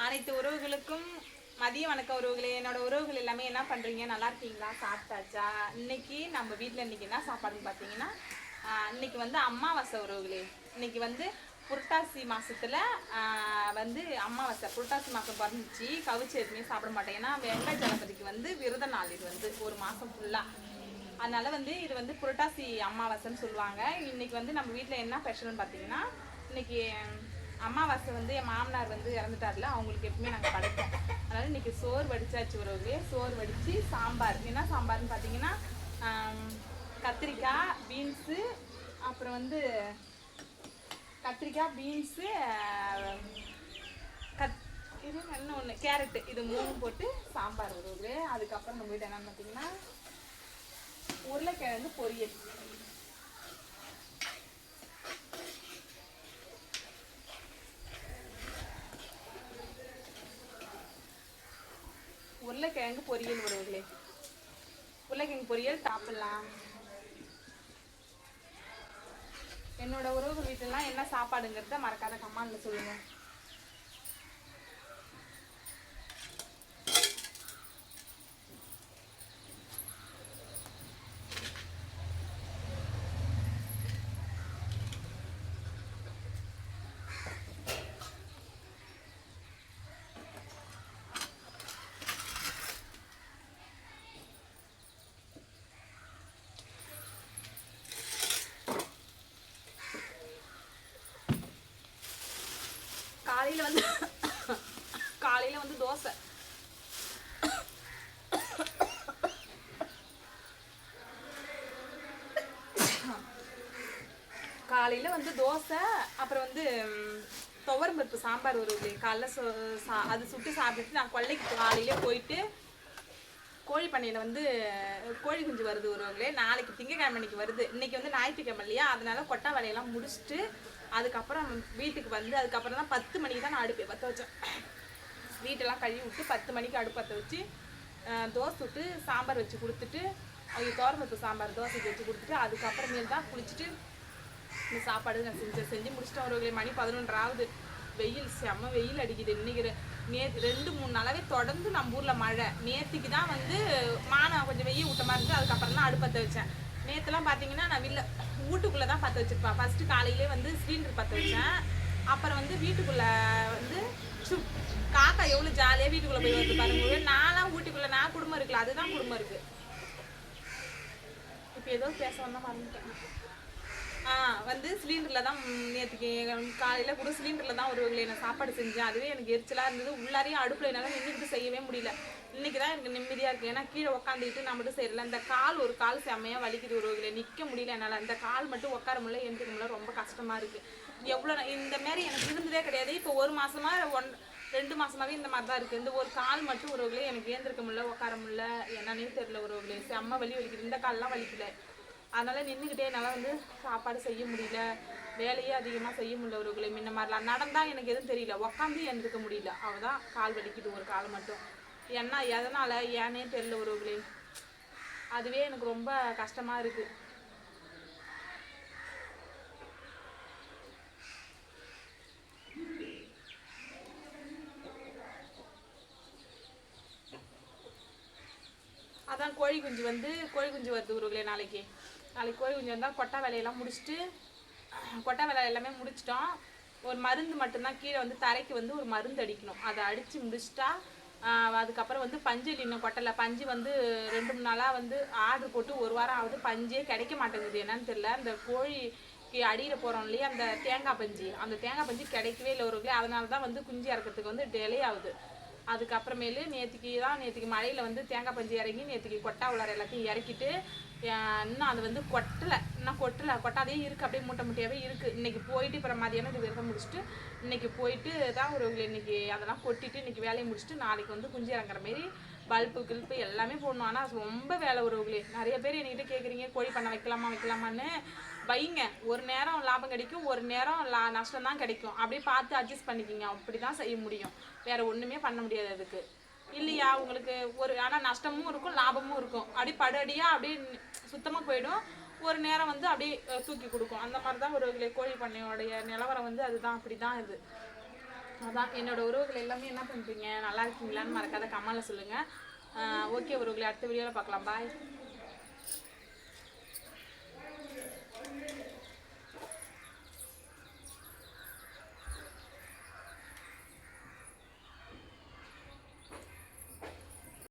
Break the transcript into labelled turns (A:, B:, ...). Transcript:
A: அனைத்து உறவுகளுக்கும் மதிய வணக்க உறவுகளே. என்னோட உறவுகள் எல்லாமே என்ன பண்ணுறீங்க, நல்லா இருக்கீங்களா, சாப்பிட்டாச்சா? இன்னைக்கு நம்ம வீட்டில் இன்னைக்கு என்ன சாப்பாடுன்னு பார்த்தீங்கன்னா, இன்னைக்கு வந்து அமாவாசை உறவுகளே. இன்னைக்கு வந்து புரட்டாசி மாதத்தில் வந்து அமாவாசை. புரட்டாசி மாதம் பிறந்துச்சு. கவிச்சு எதுவுமே சாப்பிட மாட்டேன். ஏன்னா வெங்கை ஜலபதிக்கு வந்து விரத நாள். இது வந்து ஒரு மாதம் ஃபுல்லாக. அதனால் வந்து இது வந்து புரட்டாசி அமாவாசைன்னு சொல்லுவாங்க. இன்றைக்கி வந்து நம்ம வீட்டில் என்ன ஸ்பெஷல்னு பார்த்தீங்கன்னா, இன்றைக்கி அமாவாசை வந்து என் மாமனார் வந்து இறந்துட்டார்ல, அவங்களுக்கு எப்பவுமே நாங்கள் படைப்போம். அதனால் இன்றைக்கி சோறு வடித்தாச்சு உறவுகளே. சோறு வடித்து சாம்பார். என்ன சாம்பார்னு பார்த்தீங்கன்னா, கத்திரிக்காய், பீன்ஸு, அப்புறம் வந்து கத்திரிக்காய், பீன்ஸு, இது என்ன ஒன்று கேரட்டு, இது 3 போட்டு சாம்பார் உறவுகளே. அதுக்கப்புறம் நம்ம வீட்டு என்னன்னு பார்த்தீங்கன்னா, உருளைக்கிழங்கு பொரியல். உருளைக்கிழங்கு பொரியல் உறவுகளே. உருளைக்கிழங்கு பொரியல் சாப்பிடலாம். என்னோட உறவுகள் வீட்டெல்லாம் என்ன சாப்பாடுங்கிறத மறக்காத கமெண்ட்ல சொல்லுங்க. காலையில் வந்து தோசை. காலையில் வந்து தோசை, அப்புறம் வந்து துவரம் பருப்பு சாம்பார் ஒரு காலைல அது சுட்டு சாப்பிட்டுட்டு நான் கொல்லைக்கு காலையிலே போயிட்டு கோழி பண்ணையில் வந்து கோழி குஞ்சு வருது ஒருவங்களே. நாளைக்கு திங்கக்கிழமைக்கு வருது. இன்றைக்கி வந்து ஞாயிற்றுக்கிழமை இல்லையா, அதனால கொட்டை வேலையெல்லாம் முடிச்சுட்டு அதுக்கப்புறம் வீட்டுக்கு வந்து அதுக்கப்புறம் தான் 10 மணிக்கு தான் நான் அடுப்பை பற்ற வச்சேன். வீட்டெல்லாம் கழுவி விட்டு 10 மணிக்கு அடுப்பு பற்ற வச்சு தோசை விட்டு சாம்பார் வச்சு கொடுத்துட்டு, அவங்க தோரம்பருப்பு சாம்பார் தோசைக்கு வச்சு கொடுத்துட்டு அதுக்கப்புறமேல் தான் குளிச்சுட்டு இந்த சாப்பாடு நான் செஞ்சு முடிச்சிட்டேன் ஒருவங்களே. மணி 11 ஆகுது. வெயில் செம்ம வெயில் அடிக்குது. இன்னைக்கு நேற்று 2-3 நாளாவே தொடர்ந்து நம்ம ஊரில் மழை. நேற்றுக்கு தான் வந்து மானம் கொஞ்சம் வெயில் விட்ட மாதிரி இருந்துச்சு. அதுக்கப்புறம் தான் அடுப்பு பற்ற வச்சேன். நேற்றுலாம் பார்த்தீங்கன்னா நான் வீட்டுக்குள்ளே தான் பற்ற வச்சுருப்பேன். ஃபஸ்ட்டு காலையிலே வந்து சிலிண்டர் பற்ற வச்சேன். அப்புறம் வந்து வீட்டுக்குள்ளே வந்து காக்கா எவ்வளோ ஜாலியாக வீட்டுக்குள்ளே போய் வந்து பாருங்க. நான்லாம் வீட்டுக்குள்ளே நான் குடும்பம் இருக்குல்ல, அதுதான் குடும்பம் இருக்குது. இப்போ ஏதோ பேச வந்தால் மறந்துட்டேன். வந்து சிலிண்டரில் தான் நேற்றுக்கு காலையில் கூட சிலிண்டரில் தான் ஒருவங்களே நான் சாப்பாடு செஞ்சேன். அதுவே எனக்கு எரிச்சலாக இருந்தது. உள்ளாரையும் அடுப்பில் என்னால் நின்றுக்கிட்டு செய்யவே முடியல. இன்றைக்கி தான் எனக்கு நிம்மதியாக இருக்குது. ஏன்னா கீழே உட்காந்துக்கிட்டு நான் மட்டும் செய்யல. இந்த ஒரு கால் செம்மையாக வலிக்குது ஒருவங்களே. நிற்க முடியல என்னால். இந்த கால் மட்டும் உட்கார முடியல, எழுந்திருக்க முடியல. ரொம்ப கஷ்டமாக இருக்குது. எவ்வளோ இந்த மாதிரி எனக்கு இருந்ததே கிடையாது. இப்போ 1 மாதமாக 2 மாதமாகவே இந்த மாதிரி தான் இருக்குது. இந்த ஒரு கால் மட்டும் ஒருவங்களே எனக்கு ஏந்திருக்க முடியல, உட்கார முடியல. என்னன்னே தெரியல ஒருவங்களே. செம்ம வலி வலிக்குது. இந்த கால்லாம் வலிக்கல. அதனால் நின்றுக்கிட்டே என்னால் வந்து சாப்பாடு செய்ய முடியல. வேலையே அதிகமாக செய்ய முடியல ஒருவர்களே. முன்ன மாதிரிலாம் நடந்தால் எனக்கு எதுவும் தெரியல, உக்காந்து எழுந்திருக்க முடியல. அவதான் கால் வலிக்குது ஒரு கால் மட்டும். என்ன எதனால் ஏன்னே தெரியல ஒருவர்களே. அதுவே எனக்கு ரொம்ப கஷ்டமாக இருக்குது. அதான் கோழி குஞ்சு வருது ஒருவர்களே. நாளைக்கு கோழி குஞ்சு வந்தால் கொட்டை வேலையெல்லாம் முடிச்சுட்டு, கொட்டை வேலை எல்லாமே முடிச்சிட்டோம். ஒரு மருந்து மட்டும்தான் கீழே வந்து தரைக்கு வந்து ஒரு மருந்து அடிக்கணும். அதை அடித்து முடிச்சிட்டா அதுக்கப்புறம் வந்து பஞ்சு இன்னும் கொட்டலை. பஞ்சு வந்து 2-3 நாளாக வந்து ஆர்டர் போட்டு 1 வாரம் ஆகுது. பஞ்சே கிடைக்க மாட்டேங்குது. என்னன்னு தெரியல. அந்த கோழிக்கு அடியில் போகிறோம் இல்லையா, அந்த தேங்காய் பஞ்சு கிடைக்கவே இல்லை ஒருவர்களே. அதனால தான் வந்து குஞ்சு இறக்கிறதுக்கு வந்து டிலே ஆகுது. அதுக்கப்புறமேலு நேற்றுக்கு மழையில் வந்து தேங்காய் பஞ்சு இறங்கி நேற்றுக்கு கொட்டா உள்ளார எல்லாத்தையும் இறக்கிட்டு இன்னும் அது வந்து கொட்டாதே இருக்குது. அப்படியே மூட்டையாகவே இருக்குது. இன்றைக்கி போயிட்டு இப்போ மதியானம் இது விரதம் முடிச்சுட்டு இன்றைக்கி போயிட்டு தான் ஒரு இன்றைக்கி அதெல்லாம் கொட்டிட்டு இன்றைக்கி வேலையை முடிச்சுட்டு நாளைக்கு வந்து குஞ்சு இறங்குற மாரி பல்பு எல்லாமே போடணும். ஆனால் ரொம்ப வேலை உறவுகளே. நிறைய பேர் என்கிட்ட கேட்குறீங்க கோழி பண்ண வைக்கலாமான்னு. வைங்க. ஒரு நேரம் லாபம் கிடைக்கும், ஒரு நேரம் நஷ்டம் தான் கிடைக்கும். அப்படியே பார்த்து அட்ஜஸ்ட் பண்ணிக்கிங்க. அப்படி தான் செய்ய முடியும். வேறு ஒன்றுமே பண்ண முடியாது அதுக்கு இல்லையா. உங்களுக்கு ஆனால் நஷ்டமும் இருக்கும், லாபமும் இருக்கும். அப்படி படடியாக அப்படியே சுத்தமாக போயிடும். ஒரு நேரம் வந்து அப்படியே தூக்கி கொடுக்கும். அந்த மாதிரி தான் ஒரு கோழி பண்ணையோடைய நிலவரம் வந்து அதுதான். அப்படி தான் இது. அதான் என்னோட உறவுகள் எல்லாமே என்ன பண்ணுறீங்க, நல்லா இருக்கீங்களான்னு மறக்காத கமெண்ட்ல சொல்லுங்கள். ஓகே உறவுகளை, அடுத்த வீடியோவில் பார்க்கலாம். பாய்.